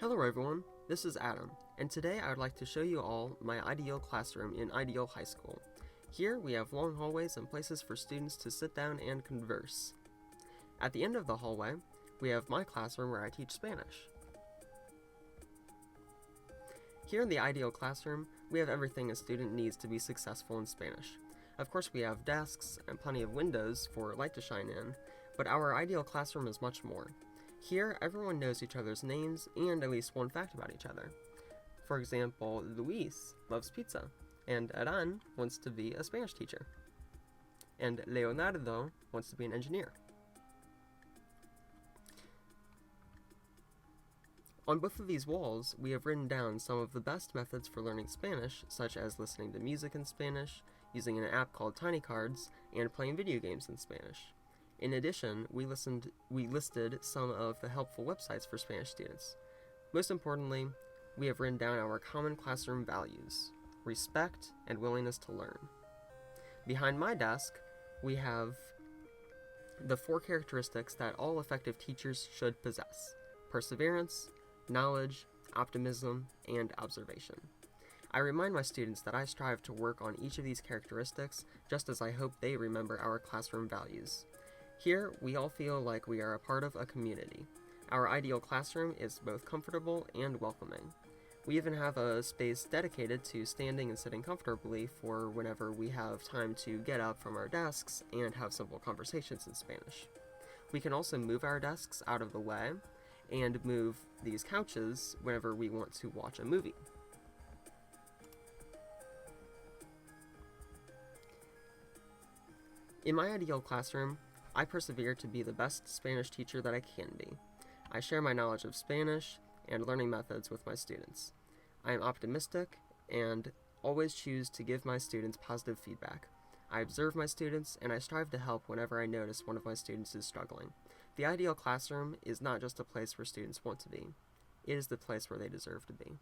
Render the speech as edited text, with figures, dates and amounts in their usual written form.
Hello everyone, this is Adam, and today I would like to show you all my ideal classroom in Ideal High School. Here we have long hallways and places for students to sit down and converse. At the end of the hallway, we have my classroom where I teach Spanish. Here in the Ideal Classroom, we have everything a student needs to be successful in Spanish. Of course, we have desks and plenty of windows for light to shine in, but our Ideal Classroom is much more. Here, everyone knows each other's names and at least one fact about each other. For example, Luis loves pizza, and Aran wants to be a Spanish teacher, and Leonardo wants to be an engineer. On both of these walls, we have written down some of the best methods for learning Spanish, such as listening to music in Spanish, using an app called Tiny Cards, and playing video games in Spanish. In addition, we listed some of the helpful websites for Spanish students. Most importantly, we have written down our common classroom values: respect and willingness to learn. Behind my desk, we have the 4 characteristics that all effective teachers should possess: perseverance, knowledge, optimism, and observation. I remind my students that I strive to work on each of these characteristics, just as I hope they remember our classroom values. Here, we all feel like we are a part of a community. Our ideal classroom is both comfortable and welcoming. We even have a space dedicated to standing and sitting comfortably for whenever we have time to get up from our desks and have simple conversations in Spanish. We can also move our desks out of the way and move these couches whenever we want to watch a movie. In my ideal classroom, I persevere to be the best Spanish teacher that I can be. I share my knowledge of Spanish and learning methods with my students. I am optimistic and always choose to give my students positive feedback. I observe my students and I strive to help whenever I notice one of my students is struggling. The ideal classroom is not just a place where students want to be, it is the place where they deserve to be.